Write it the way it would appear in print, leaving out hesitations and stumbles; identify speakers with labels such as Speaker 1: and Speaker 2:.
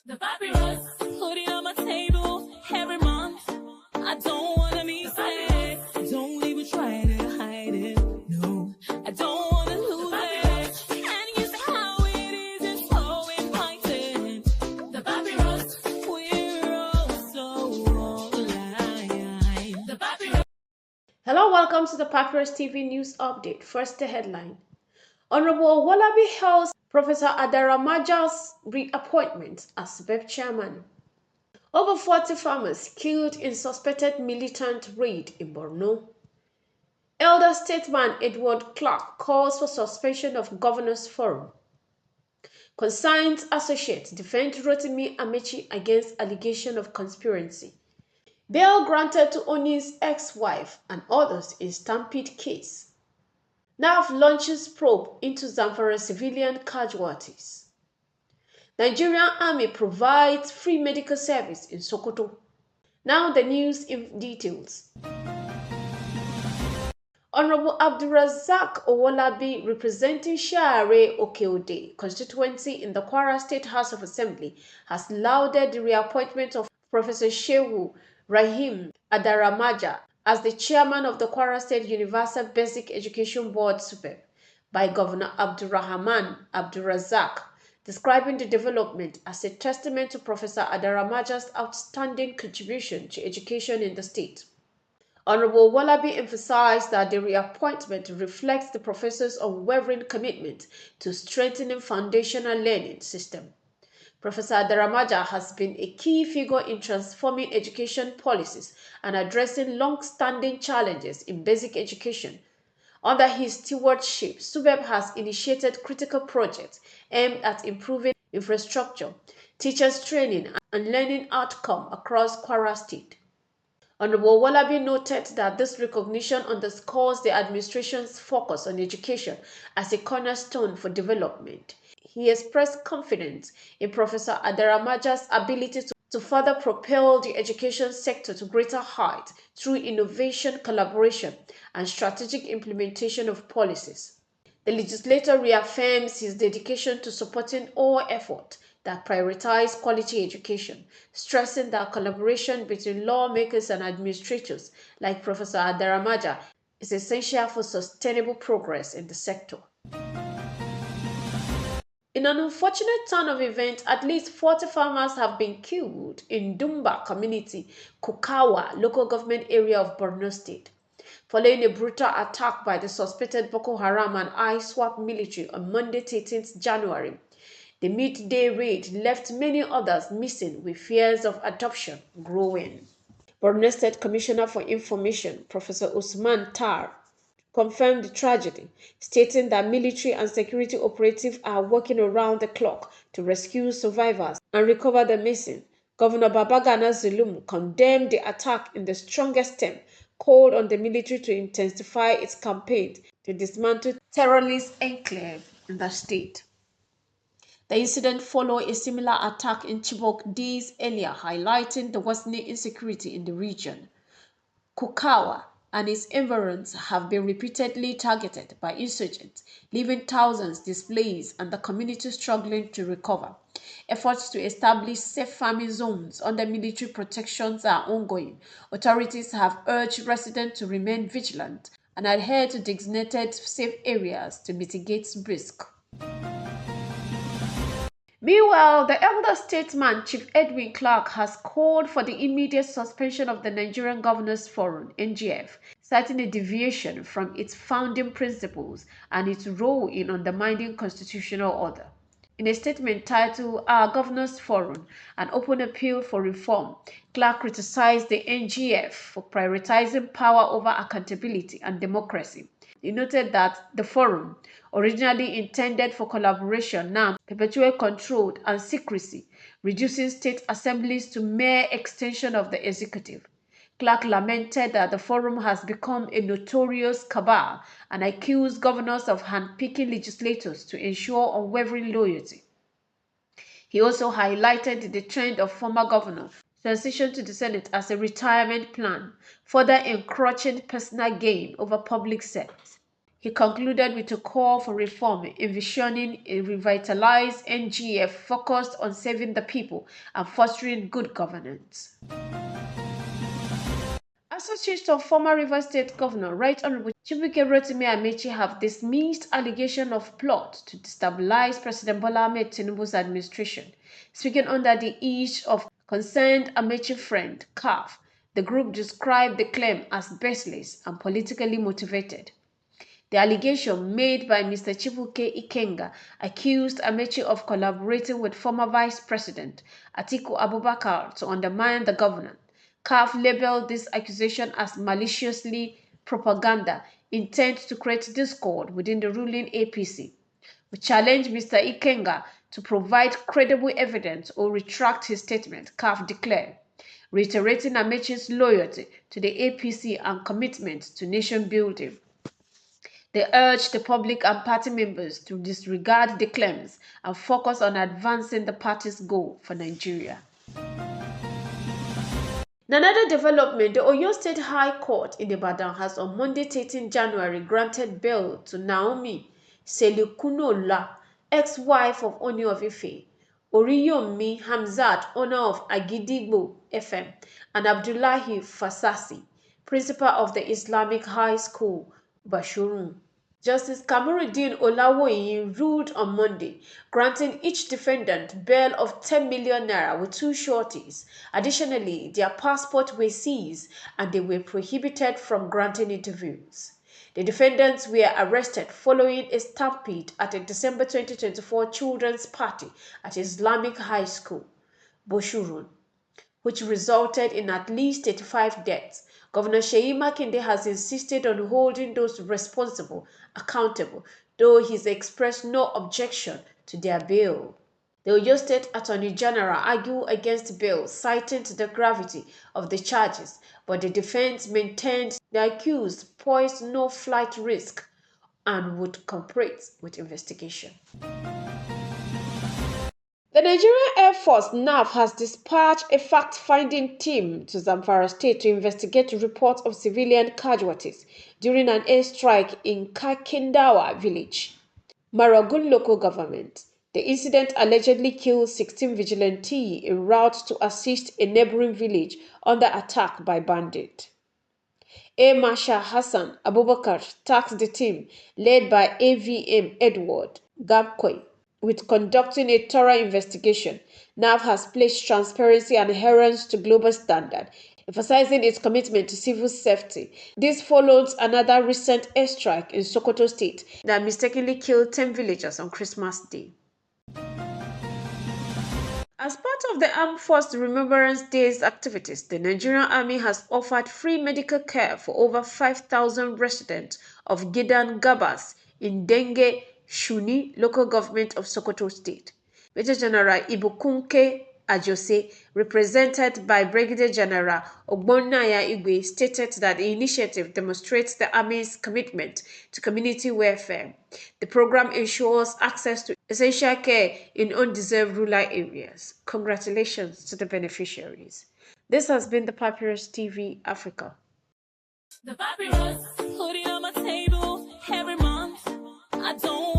Speaker 1: The papyrus, putting on my table every month. I don't wanna be sad. Don't even try to hide it. No, I don't wanna lose it. And you see how it is, it's so inviting. The papyrus, we're all so alive. The papyrus.
Speaker 2: Hello, welcome to the Papyrus TV News Update. First, the headline. Honorable Owolabi hails Professor Adaramaja'S reappointment as Subeb chairman. Over 40 farmers killed in suspected militant raid in Borno. Elder statesman Edward Clark calls for suspension of Governors Forum. Consigned associates defend Rotimi Amechi against allegation of conspiracy. Bail granted to Oni's ex-wife and others in Stampede case. NAF launches probe into Zamfara civilian casualties. Nigerian Army provides free medical service in Sokoto. Now the news in details. Honorable Abdulrazak Owolabi, representing Share Okeode constituency in the Kwara State House of Assembly, has lauded the reappointment of Professor Shehu Rahim Adaramaja as the chairman of the Kwara State Universal Basic Education Board Subeb by Governor Abdulrahman Abdulrazak, describing the development as a testament to Professor Adaramaja's outstanding contribution to education in the state. Honorable Owolabi emphasized that the reappointment reflects the professor's unwavering commitment to strengthening foundational learning system. Professor Adaramaja has been a key figure in transforming education policies and addressing long-standing challenges in basic education. Under his stewardship, Subeb has initiated critical projects aimed at improving infrastructure, teachers' training, and learning outcome across Kwara State. Honorable Owolabi noted that this recognition underscores the administration's focus on education as a cornerstone for development. He expressed confidence in Professor Adaramaja'S ability to further propel the education sector to greater heights through innovation, collaboration, and strategic implementation of policies. The legislator reaffirms his dedication to supporting all efforts that prioritize quality education, stressing that collaboration between lawmakers and administrators like Professor Adaramaja is essential for sustainable progress in the sector. In an unfortunate turn of events, at least 40 farmers have been killed in Dumba community, Kukawa local government area of Borno State, following a brutal attack by the suspected Boko Haram and ISWAP military on Monday 13th January. The midday raid left many others missing, with fears of adoption growing. Borno State Commissioner for Information, Professor Usman Tar, confirmed the tragedy, stating that military and security operatives are working around the clock to rescue survivors and recover the missing. Governor Babagana Zulum condemned the attack in the strongest terms, called on the military to intensify its campaign to dismantle terrorist enclave in the state. The incident followed a similar attack in Chibok days earlier, highlighting the worsening insecurity in the region. Kukawa and its environs have been repeatedly targeted by insurgents, leaving thousands displaced and the community struggling to recover. Efforts to establish safe farming zones under military protections are ongoing. Authorities have urged residents to remain vigilant and adhere to designated safe areas to mitigate risk. Meanwhile, the elder statesman, Chief Edwin Clark, has called for the immediate suspension of the Nigerian Governors Forum, NGF, citing a deviation from its founding principles and its role in undermining constitutional order. In a statement titled Our Governors Forum, an open appeal for reform, Clark criticized the NGF for prioritizing power over accountability and democracy. He noted that the forum, originally intended for collaboration, now perpetuates control and secrecy, reducing state assemblies to mere extension of the executive. Clark lamented that the forum has become a notorious cabal and accused governors of handpicking legislators to ensure unwavering loyalty. He also highlighted the trend of former governors transition to the Senate as a retirement plan, further encroaching personal gain over public service. He concluded with a call for reform, envisioning a revitalized NGF focused on serving the people and fostering good governance. Associates of former Rivers State Governor Right Honorable Chibuike Rotimi Amechi have dismissed allegation of plot to destabilize President Bola Ahmed Tinubu's administration. Speaking under the ease of concerned Amechi friend, CAF, the group described the claim as baseless and politically motivated. The allegation made by Mr. Chibuike Ikenga accused Amechi of collaborating with former Vice President Atiku Abubakar to undermine the government. CAF labeled this accusation as maliciously propaganda intent to create discord within the ruling APC. We challenge Mr. Ikenga to provide credible evidence or retract his statement, CAF declared, reiterating Amechi's loyalty to the APC and commitment to nation building. They urged the public and party members to disregard the claims and focus on advancing the party's goal for Nigeria. In another development, the Oyo State High Court in Ibadan has on Monday 13 January granted bail to Naomi Selikunola, ex-wife of Oni of Ife, Oriyomi Hamzat, owner of Agidigbo FM, and Abdullahi Fasasi, principal of the Islamic High School, Bashorun. Justice Kamuruddin Olawoyin ruled on Monday, granting each defendant bail of 10 million naira with two sureties. Additionally, their passports were seized and they were prohibited from granting interviews. The defendants were arrested following a stampede at a December 2024 children's party at Islamic High School, Boshurun, which resulted in at least 35 deaths. Governor Seyi Makinde has insisted on holding those responsible accountable, though he's expressed no objection to their bail. The Oyo State Attorney General argued against bail, citing the gravity of the charges, but the defense maintained the accused posed no flight risk and would cooperate with investigation. The Nigerian Air Force (NAF) has dispatched a fact-finding team to Zamfara State to investigate reports of civilian casualties during an airstrike in Kakindawa village, Maragun local government. The incident allegedly killed 16 vigilantes en route to assist a neighboring village under attack by bandits. Air Marshal Hassan Abubakar tasked the team, led by AVM Edward Gabkwe, with conducting a thorough investigation. NAV has placed transparency and adherence to global standards, emphasizing its commitment to civil safety. This follows another recent airstrike in Sokoto State that mistakenly killed 10 villagers on Christmas Day. As part of the Armed Forces Remembrance Day's activities, the Nigerian Army has offered free medical care for over 5,000 residents of Gidan Gabas in Denge Shuni local government of Sokoto State. Major General Ibukunke Ajose, represented by Brigadier General Ogbonnaya Igwe, stated that the initiative demonstrates the Army's commitment to community welfare. The program ensures access to essential care in undeserved rural areas. Congratulations to the beneficiaries. This has been the Papyrus TV Africa.
Speaker 1: The Papyrus, put it on my table every month. I don't